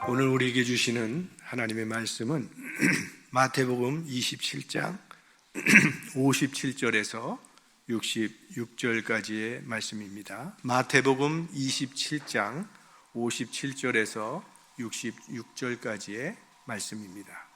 오늘 우리에게 주시는 하나님의 말씀은 마태복음 27장 57절에서 66절까지의 말씀입니다. 마태복음 27장 57절에서 66절까지의 말씀입니다.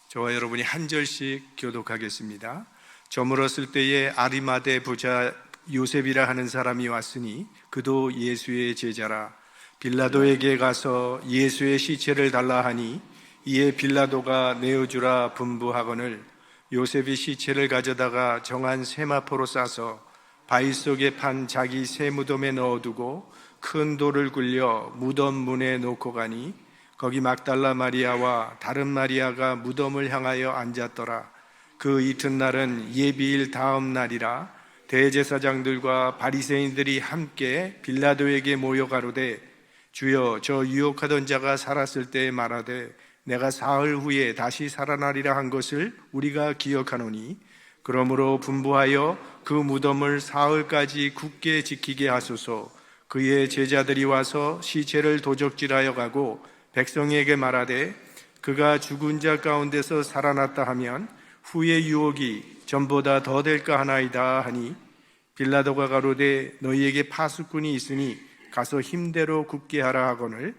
저와 여러분이 한 절씩 교독하겠습니다. 저물었을 때에 아리마대 부자 요셉이라 하는 사람이 왔으니 그도 예수의 제자라. 빌라도에게 가서 예수의 시체를 달라 하니 이에 빌라도가 내어주라 분부하거늘 요셉이 시체를 가져다가 정한 세마포로 싸서 바위 속에 판 자기 새 무덤에 넣어두고 큰 돌을 굴려 무덤 문에 놓고 가니 거기 막달라 마리아와 다른 마리아가 무덤을 향하여 앉았더라. 그 이튿날은 예비일 다음 날이라. 대제사장들과 바리새인들이 함께 빌라도에게 모여 가로되 주여, 저 유혹하던 자가 살았을 때에 말하되 내가 사흘 후에 다시 살아나리라 한 것을 우리가 기억하노니 그러므로 분부하여 그 무덤을 사흘까지 굳게 지키게 하소서. 그의 제자들이 와서 시체를 도적질하여 가고 백성에게 말하되 그가 죽은 자 가운데서 살아났다 하면 후의 유혹이 전보다 더 될까 하나이다 하니 빌라도가 가로되 너희에게 파수꾼이 있으니 가서 힘대로 굽게 하라 하거늘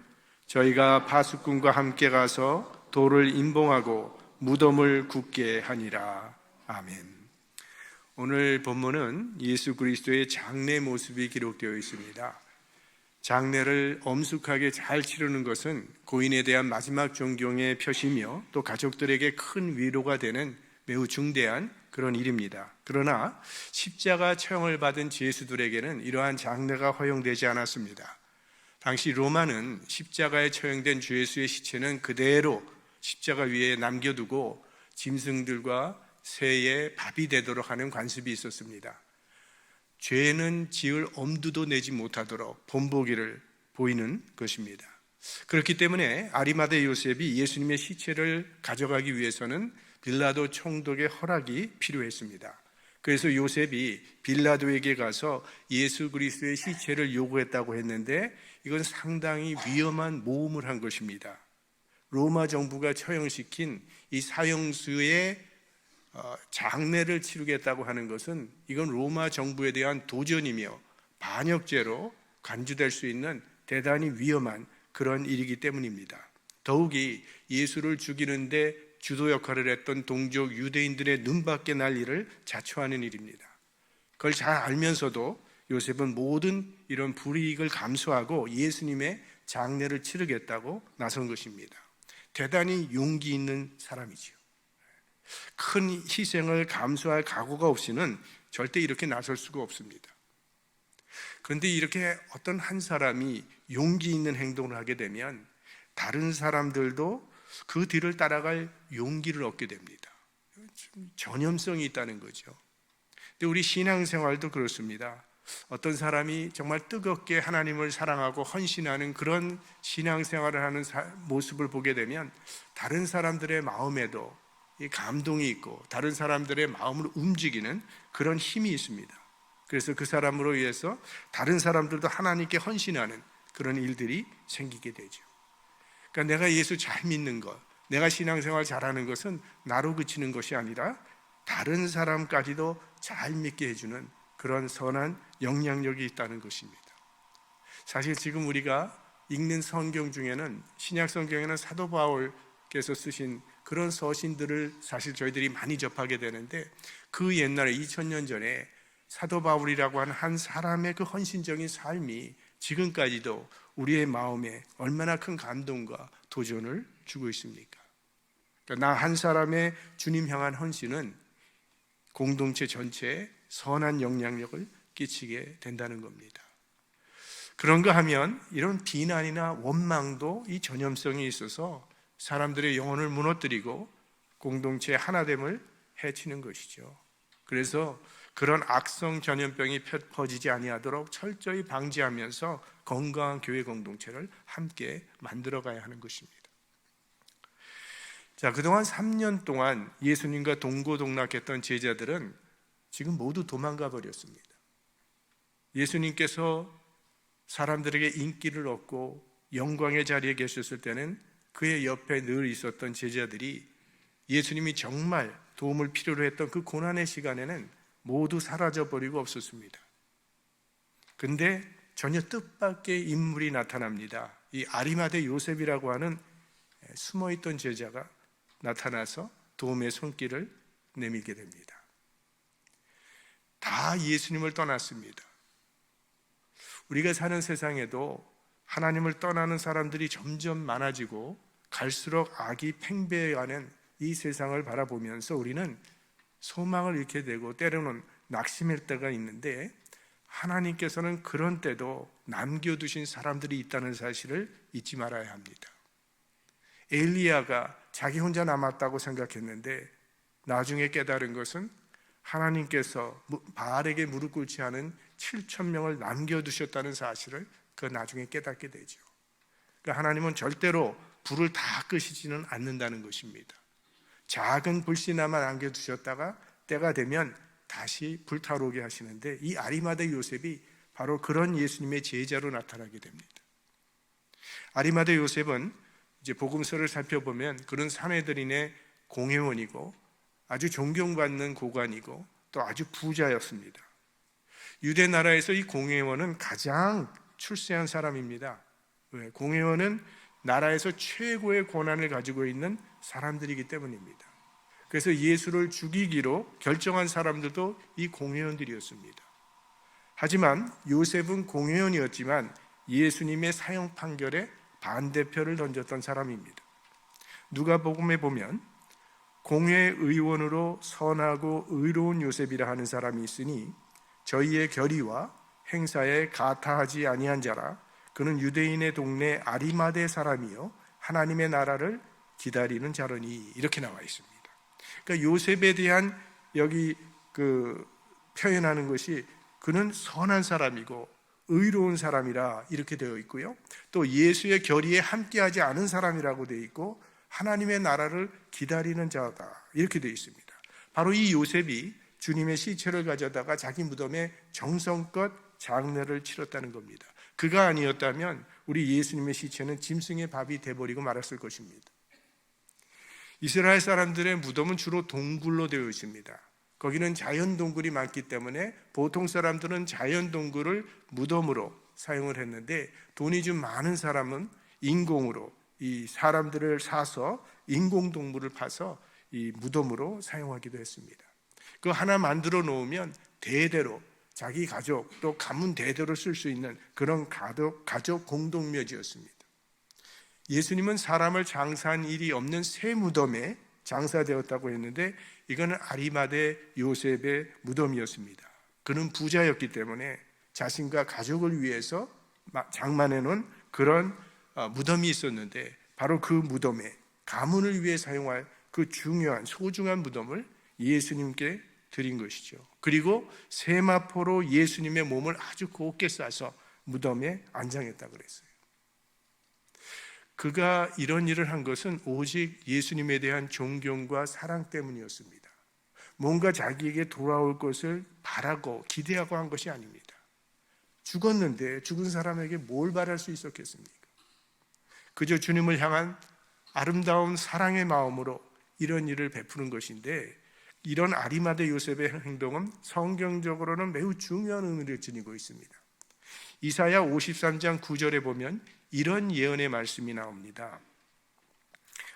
저희가 파수꾼과 함께 가서 돌을 임봉하고 무덤을 굽게 하니라. 아멘. 오늘 본문은 예수 그리스도의 장례 모습이 기록되어 있습니다. 장례를 엄숙하게 잘 치르는 것은 고인에 대한 마지막 존경의 표시며 또 가족들에게 큰 위로가 되는 매우 중대한 그런 일입니다. 그러나 십자가 처형을 받은 죄수들에게는 이러한 장례가 허용되지 않았습니다. 당시 로마는 십자가에 처형된 죄수의 시체는 그대로 십자가 위에 남겨두고 짐승들과 새의 밥이 되도록 하는 관습이 있었습니다. 죄는 지을 엄두도 내지 못하도록 본보기를 보이는 것입니다. 그렇기 때문에 아리마대 요셉이 예수님의 시체를 가져가기 위해서는 빌라도 총독의 허락이 필요했습니다. 그래서 요셉이 빌라도에게 가서 예수 그리스도의 시체를 요구했다고 했는데 이건 상당히 위험한 모험을 한 것입니다. 로마 정부가 처형시킨 이 사형수의 장례를 치르겠다고 하는 것은 이건 로마 정부에 대한 도전이며 반역죄로 간주될 수 있는 대단히 위험한 그런 일이기 때문입니다. 더욱이 예수를 죽이는데 주도 역할을 했던 동족 유대인들의 눈밖에 날 일을 자초하는 일입니다. 그걸 잘 알면서도 요셉은 모든 이런 불이익을 감수하고 예수님의 장례를 치르겠다고 나선 것입니다. 대단히 용기 있는 사람이죠. 큰 희생을 감수할 각오가 없이는 절대 이렇게 나설 수가 없습니다. 그런데 이렇게 어떤 한 사람이 용기 있는 행동을 하게 되면 다른 사람들도 그 뒤를 따라갈 용기를 얻게 됩니다. 전염성이 있다는 거죠. 근데 우리 신앙생활도 그렇습니다. 어떤 사람이 정말 뜨겁게 하나님을 사랑하고 헌신하는 그런 신앙생활을 하는 모습을 보게 되면 다른 사람들의 마음에도 이 감동이 있고 다른 사람들의 마음을 움직이는 그런 힘이 있습니다. 그래서 그 사람으로 인해서 다른 사람들도 하나님께 헌신하는 그런 일들이 생기게 되죠. 그러니까 내가 예수 잘 믿는 것, 내가 신앙생활 잘하는 것은 나로 그치는 것이 아니라 다른 사람까지도 잘 믿게 해주는 그런 선한 영향력이 있다는 것입니다. 사실 지금 우리가 읽는 성경 중에는 신약 성경에는 사도 바울께서 쓰신 그런 서신들을 사실 저희들이 많이 접하게 되는데 그 옛날에 2000년 전에 사도 바울이라고 하는 한 사람의 그 헌신적인 삶이 지금까지도 우리의 마음에 얼마나 큰 감동과 도전을 주고 있습니까? 그러니까 나 한 사람의 주님 향한 헌신은 공동체 전체에 선한 영향력을 끼치게 된다는 겁니다. 그런가 하면 이런 비난이나 원망도 이 전염성이 있어서 사람들의 영혼을 무너뜨리고 공동체의 하나됨을 해치는 것이죠. 그래서 그런 악성 전염병이 퍼지지 아니하도록 철저히 방지하면서 건강한 교회 공동체를 함께 만들어가야 하는 것입니다. 자, 그동안 3년 동안 예수님과 동고동락했던 제자들은 지금 모두 도망가 버렸습니다. 예수님께서 사람들에게 인기를 얻고 영광의 자리에 계셨을 때는 그의 옆에 늘 있었던 제자들이 예수님이 정말 도움을 필요로 했던 그 고난의 시간에는 모두 사라져버리고 없었습니다. 근데 전혀 뜻밖의 인물이 나타납니다. 이 아리마대 요셉이라고 하는 숨어있던 제자가 나타나서 도움의 손길을 내밀게 됩니다. 다 예수님을 떠났습니다. 우리가 사는 세상에도 하나님을 떠나는 사람들이 점점 많아지고 갈수록 악이 팽배해가는 이 세상을 바라보면서 우리는 소망을 잃게 되고 때로는 낙심할 때가 있는데, 하나님께서는 그런 때도 남겨두신 사람들이 있다는 사실을 잊지 말아야 합니다. 엘리야가 자기 혼자 남았다고 생각했는데 나중에 깨달은 것은 하나님께서 바알에게 무릎 꿇지 않은 7,000명을 남겨두셨다는 사실을 그 나중에 깨닫게 되죠. 그러니까 하나님은 절대로 불을 다 끄시지는 않는다는 것입니다. 작은 불씨나마 남겨두셨다가 때가 되면 다시 불타오르게 하시는데, 이 아리마대 요셉이 바로 그런 예수님의 제자로 나타나게 됩니다. 아리마대 요셉은 이제 복음서를 살펴보면 그런 사내들인의 공회원이고 아주 존경받는 고관이고 또 아주 부자였습니다. 유대 나라에서 이 공회원은 가장 출세한 사람입니다. 왜? 공회원은 나라에서 최고의 권한을 가지고 있는 사람들이기 때문입니다. 그래서 예수를 죽이기로 결정한 사람들도 이 공회원들이었습니다. 하지만 요셉은 공회원이었지만 예수님의 사형 판결에 반대표를 던졌던 사람입니다. 누가복음에 보면 공회의원으로 선하고 의로운 요셉이라 하는 사람이 있으니 저희의 결의와 행사에 가타하지 아니한 자라. 그는 유대인의 동네 아리마대 사람이요 하나님의 나라를 기다리는 자러니, 이렇게 나와 있습니다. 그러니까 요셉에 대한 여기 표현하는 것이 그는 선한 사람이고 의로운 사람이라 이렇게 되어 있고요, 또 예수의 결의에 함께하지 않은 사람이라고 되어 있고 하나님의 나라를 기다리는 자다 이렇게 되어 있습니다. 바로 이 요셉이 주님의 시체를 가져다가 자기 무덤에 정성껏 장례를 치렀다는 겁니다. 그가 아니었다면 우리 예수님의 시체는 짐승의 밥이 돼버리고 말았을 것입니다. 이스라엘 사람들의 무덤은 주로 동굴로 되어 있습니다. 거기는 자연 동굴이 많기 때문에 보통 사람들은 자연 동굴을 무덤으로 사용을 했는데, 돈이 좀 많은 사람은 인공으로 이 사람들을 사서 인공 동물을 파서 이 무덤으로 사용하기도 했습니다. 그 하나 만들어 놓으면 대대로 자기 가족 또 가문 대대로 쓸 수 있는 그런 가족 공동묘지였습니다. 예수님은 사람을 장사한 일이 없는 새 무덤에 장사되었다고 했는데 이거는 아리마대 요셉의 무덤이었습니다. 그는 부자였기 때문에 자신과 가족을 위해서 장만해 놓은 그런 무덤이 있었는데, 바로 그 무덤에 가문을 위해 사용할 그 중요한 소중한 무덤을 예수님께 드린 것이죠. 그리고 세마포로 예수님의 몸을 아주 곱게 싸서 무덤에 안장했다고 그랬어요. 그가 이런 일을 한 것은 오직 예수님에 대한 존경과 사랑 때문이었습니다. 뭔가 자기에게 돌아올 것을 바라고 기대하고 한 것이 아닙니다. 죽었는데 죽은 사람에게 뭘 바랄 수 있었겠습니까? 그저 주님을 향한 아름다운 사랑의 마음으로 이런 일을 베푸는 것인데, 이런 아리마대 요셉의 행동은 성경적으로는 매우 중요한 의미를 지니고 있습니다. 이사야 53장 9절에 보면 이런 예언의 말씀이 나옵니다.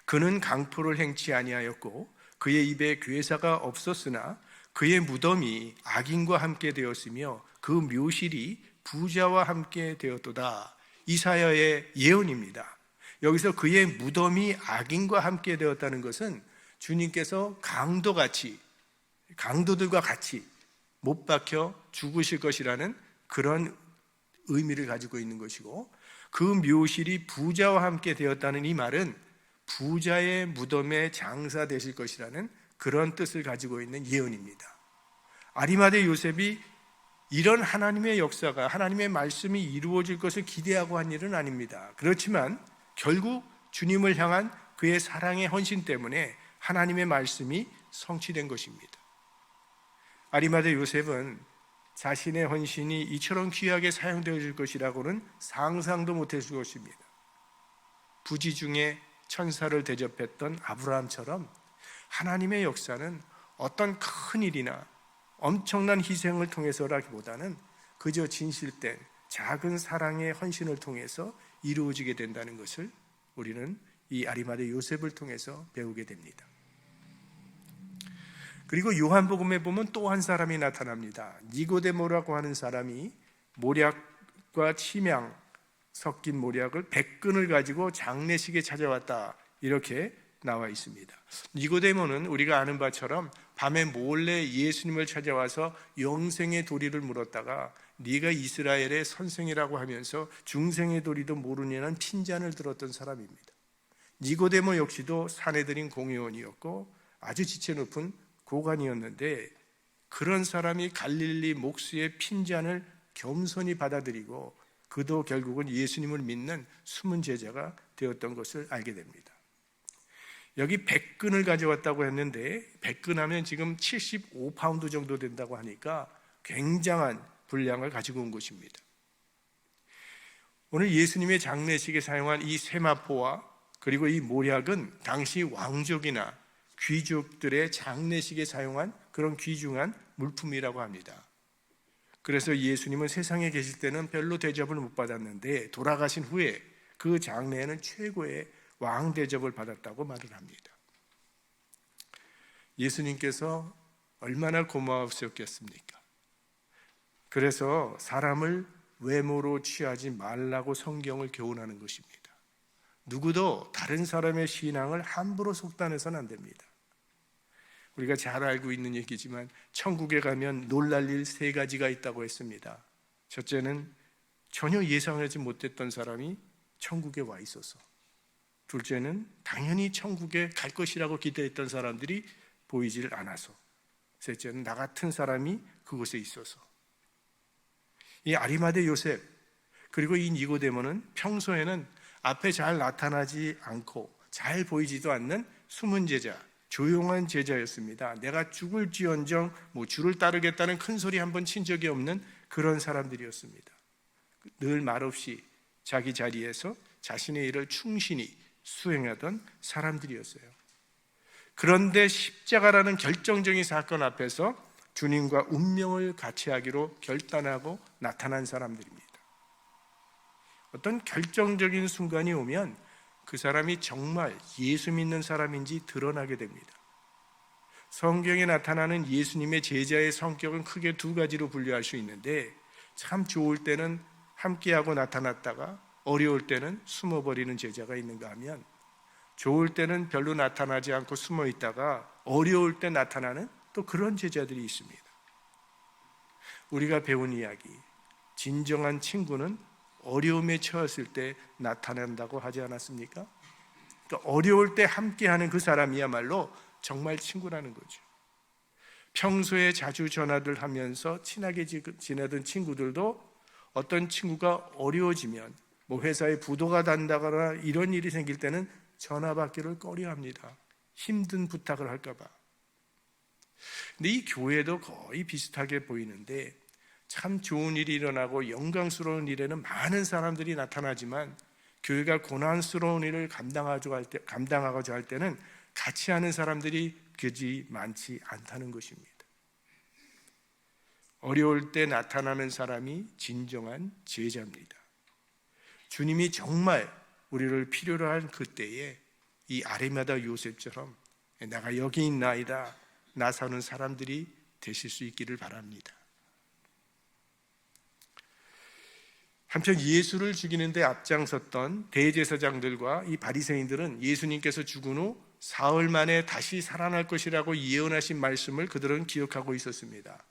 그는 강포를 행치 아니하였고 그의 입에 괴사가 없었으나 그의 무덤이 악인과 함께 되었으며 그 묘실이 부자와 함께 되었도다. 이사야의 예언입니다. 여기서 그의 무덤이 악인과 함께 되었다는 것은 주님께서 강도들과 같이 못 박혀 죽으실 것이라는 그런 의미를 가지고 있는 것이고, 그 묘실이 부자와 함께 되었다는 이 말은 부자의 무덤에 장사되실 것이라는 그런 뜻을 가지고 있는 예언입니다. 아리마대 요셉이 이런 하나님의 역사가, 하나님의 말씀이 이루어질 것을 기대하고 한 일은 아닙니다. 그렇지만 결국 주님을 향한 그의 사랑의 헌신 때문에 하나님의 말씀이 성취된 것입니다. 아리마대 요셉은 자신의 헌신이 이처럼 귀하게 사용되어질 것이라고는 상상도 못했을 것입니다. 부지 중에 천사를 대접했던 아브라함처럼 하나님의 역사는 어떤 큰 일이나 엄청난 희생을 통해서라기보다는 그저 진실된 작은 사랑의 헌신을 통해서 이루어지게 된다는 것을 우리는 이 아리마대 요셉을 통해서 배우게 됩니다. 그리고 요한복음에 보면 또 한 사람이 나타납니다. 니고데모라고 하는 사람이 모략과 침향 섞인 모략을 100근을 가지고 장례식에 찾아왔다, 이렇게 나와 있습니다. 니고데모는 우리가 아는 바처럼 밤에 몰래 예수님을 찾아와서 영생의 도리를 물었다가 네가 이스라엘의 선생이라고 하면서 중생의 도리도 모르냐는 핀잔을 들었던 사람입니다. 니고데모 역시도 사내들인 공회원이었고 아주 지체 높은 고관이었는데, 그런 사람이 갈릴리 목수의 핀잔을 겸손히 받아들이고 그도 결국은 예수님을 믿는 숨은 제자가 되었던 것을 알게 됩니다. 여기 100근을 가져왔다고 했는데 100근 하면 지금 75파운드 정도 된다고 하니까 굉장한 분량을 가지고 온 것입니다. 오늘 예수님의 장례식에 사용한 이 세마포와 그리고 이 모략은 당시 왕족이나 귀족들의 장례식에 사용한 그런 귀중한 물품이라고 합니다. 그래서 예수님은 세상에 계실 때는 별로 대접을 못 받았는데 돌아가신 후에 그 장례에는 최고의 왕 대접을 받았다고 말을 합니다. 예수님께서 얼마나 고마우셨겠습니까? 그래서 사람을 외모로 취하지 말라고 성경을 교훈하는 것입니다. 누구도 다른 사람의 신앙을 함부로 속단해서는 안 됩니다. 우리가 잘 알고 있는 얘기지만 천국에 가면 놀랄 일 3가지가 있다고 했습니다. 첫째는 전혀 예상하지 못했던 사람이 천국에 와 있어서, 둘째는 당연히 천국에 갈 것이라고 기대했던 사람들이 보이질 않아서, 셋째는 나 같은 사람이 그곳에 있어서. 이 아리마대 요셉 그리고 이 니고데모는 평소에는 앞에 잘 나타나지 않고 잘 보이지도 않는 숨은 제자, 조용한 제자였습니다. 내가 죽을지언정 주를 따르겠다는 큰 소리 한번 친 적이 없는 그런 사람들이었습니다. 늘 말없이 자기 자리에서 자신의 일을 충실히 수행하던 사람들이었어요. 그런데 십자가라는 결정적인 사건 앞에서 주님과 운명을 같이 하기로 결단하고 나타난 사람들입니다. 어떤 결정적인 순간이 오면 그 사람이 정말 예수 믿는 사람인지 드러나게 됩니다. 성경에 나타나는 예수님의 제자의 성격은 크게 2가지로 분류할 수 있는데, 참 좋을 때는 함께하고 나타났다가 어려울 때는 숨어버리는 제자가 있는가 하면, 좋을 때는 별로 나타나지 않고 숨어 있다가 어려울 때 나타나는 또 그런 제자들이 있습니다. 우리가 배운 이야기, 진정한 친구는 어려움에 처했을 때 나타난다고 하지 않았습니까? 그러니까 어려울 때 함께하는 그 사람이야말로 정말 친구라는 거죠. 평소에 자주 전화를 하면서 친하게 지내던 친구들도 어떤 친구가 어려워지면 회사에 부도가 난다거나 이런 일이 생길 때는 전화 받기를 꺼려합니다. 힘든 부탁을 할까 봐. 근데 이 교회도 거의 비슷하게 보이는데, 참 좋은 일이 일어나고 영광스러운 일에는 많은 사람들이 나타나지만 교회가 고난스러운 일을 감당하고자 할 때는 같이 하는 사람들이 그지 많지 않다는 것입니다. 어려울 때 나타나는 사람이 진정한 제자입니다. 주님이 정말 우리를 필요로 한 그때에 이 아리마다 요셉처럼 내가 여기 있나이다 나서는 사람들이 되실 수 있기를 바랍니다. 한편 예수를 죽이는데 앞장섰던 대제사장들과 이 바리새인들은 예수님께서 죽은 후 사흘 만에 다시 살아날 것이라고 예언하신 말씀을 그들은 기억하고 있었습니다.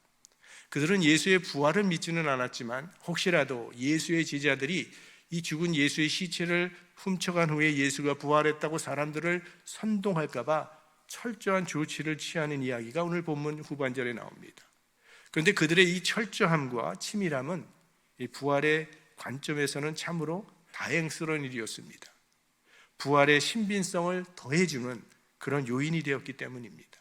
그들은 예수의 부활을 믿지는 않았지만 혹시라도 예수의 제자들이 이 죽은 예수의 시체를 훔쳐간 후에 예수가 부활했다고 사람들을 선동할까 봐 철저한 조치를 취하는 이야기가 오늘 본문 후반절에 나옵니다. 그런데 그들의 이 철저함과 치밀함은 이 부활의 관점에서는 참으로 다행스러운 일이었습니다. 부활의 신빙성을 더해주는 그런 요인이 되었기 때문입니다.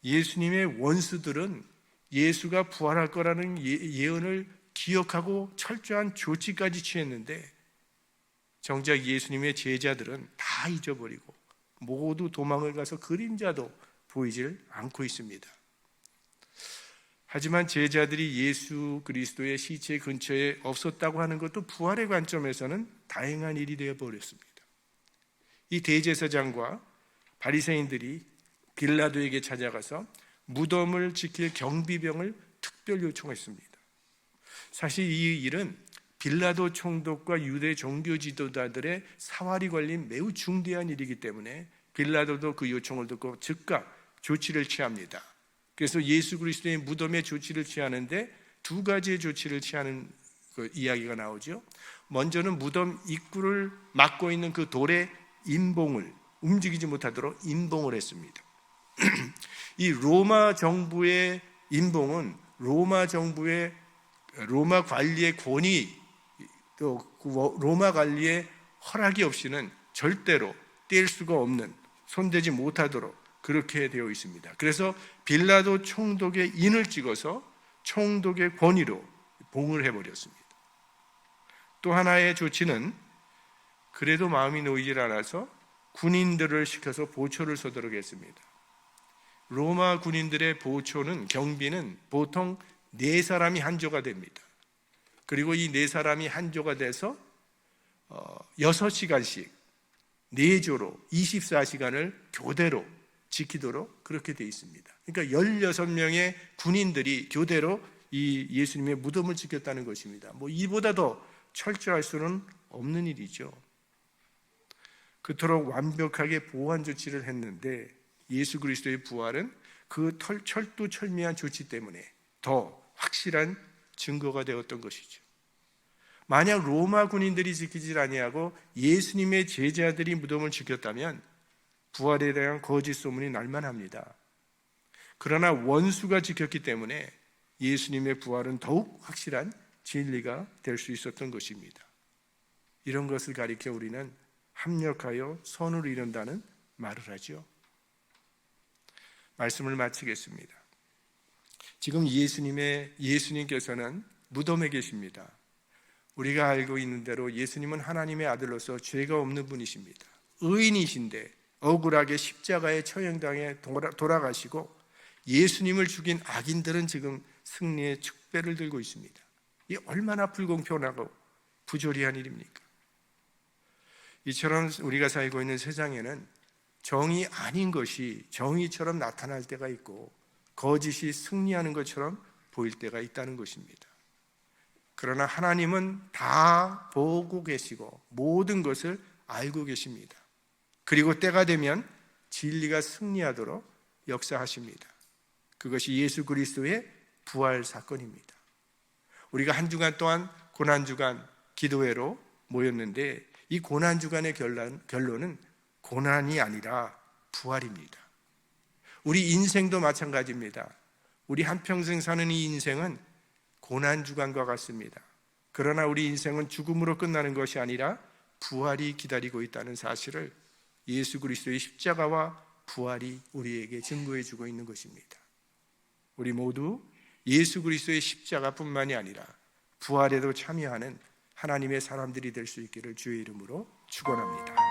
예수님의 원수들은 예수가 부활할 거라는 예언을 기억하고 철저한 조치까지 취했는데 정작 예수님의 제자들은 다 잊어버리고 모두 도망을 가서 그림자도 보이질 않고 있습니다. 하지만 제자들이 예수 그리스도의 시체 근처에 없었다고 하는 것도 부활의 관점에서는 다행한 일이 되어버렸습니다. 이 대제사장과 바리새인들이 빌라도에게 찾아가서 무덤을 지킬 경비병을 특별 요청했습니다. 사실 이 일은 빌라도 총독과 유대 종교 지도자들의 사활이 걸린 매우 중대한 일이기 때문에 빌라도도 그 요청을 듣고 즉각 조치를 취합니다. 그래서 예수 그리스도의 무덤에 조치를 취하는데 두 가지의 조치를 취하는 그 이야기가 나오죠. 먼저는 무덤 입구를 막고 있는 그 돌의 인봉을 움직이지 못하도록 인봉을 했습니다. 이 로마 정부의 인봉은 로마 정부의 로마 관리의 권위 또 로마 관리의 허락이 없이는 절대로 뗄 수가 없는, 손대지 못하도록 그렇게 되어 있습니다. 그래서 빌라도 총독의 인을 찍어서 총독의 권위로 봉을 해버렸습니다. 또 하나의 조치는 그래도 마음이 놓이질 않아서 군인들을 시켜서 보초를 서도록 했습니다. 로마 군인들의 보초는, 경비는 보통 4사람이 한 조가 됩니다. 그리고 이 4사람이 한 조가 돼서 6시간씩 4조로 24시간을 교대로 지키도록 그렇게 되어 있습니다. 그러니까 16명의 군인들이 교대로 이 예수님의 무덤을 지켰다는 것입니다. 이보다 더 철저할 수는 없는 일이죠. 그토록 완벽하게 보안 조치를 했는데 예수 그리스도의 부활은 그 철두철미한 조치 때문에 더 확실한 증거가 되었던 것이죠. 만약 로마 군인들이 지키지 아니하고 예수님의 제자들이 무덤을 지켰다면 부활에 대한 거짓 소문이 날만합니다. 그러나 원수가 지켰기 때문에 예수님의 부활은 더욱 확실한 진리가 될 수 있었던 것입니다. 이런 것을 가리켜 우리는 합력하여 선을 이룬다는 말을 하죠. 말씀을 마치겠습니다. 지금 예수님께서는 무덤에 계십니다. 우리가 알고 있는 대로 예수님은 하나님의 아들로서 죄가 없는 분이십니다. 의인이신데 억울하게 십자가에 처형당해 돌아가시고 예수님을 죽인 악인들은 지금 승리의 축배를 들고 있습니다. 이 얼마나 불공평하고 부조리한 일입니까? 이처럼 우리가 살고 있는 세상에는 정이 아닌 것이 정의처럼 나타날 때가 있고 거짓이 승리하는 것처럼 보일 때가 있다는 것입니다. 그러나 하나님은 다 보고 계시고 모든 것을 알고 계십니다. 그리고 때가 되면 진리가 승리하도록 역사하십니다. 그것이 예수 그리스도의 부활 사건입니다. 우리가 한 주간 동안 고난주간 기도회로 모였는데 이 고난주간의 결론은 고난이 아니라 부활입니다. 우리 인생도 마찬가지입니다. 우리 한평생 사는 이 인생은 고난주간과 같습니다. 그러나 우리 인생은 죽음으로 끝나는 것이 아니라 부활이 기다리고 있다는 사실을 예수 그리스도의 십자가와 부활이 우리에게 증거해 주고 있는 것입니다. 우리 모두 예수 그리스도의 십자가뿐만이 아니라 부활에도 참여하는 하나님의 사람들이 될 수 있기를 주의 이름으로 축원합니다.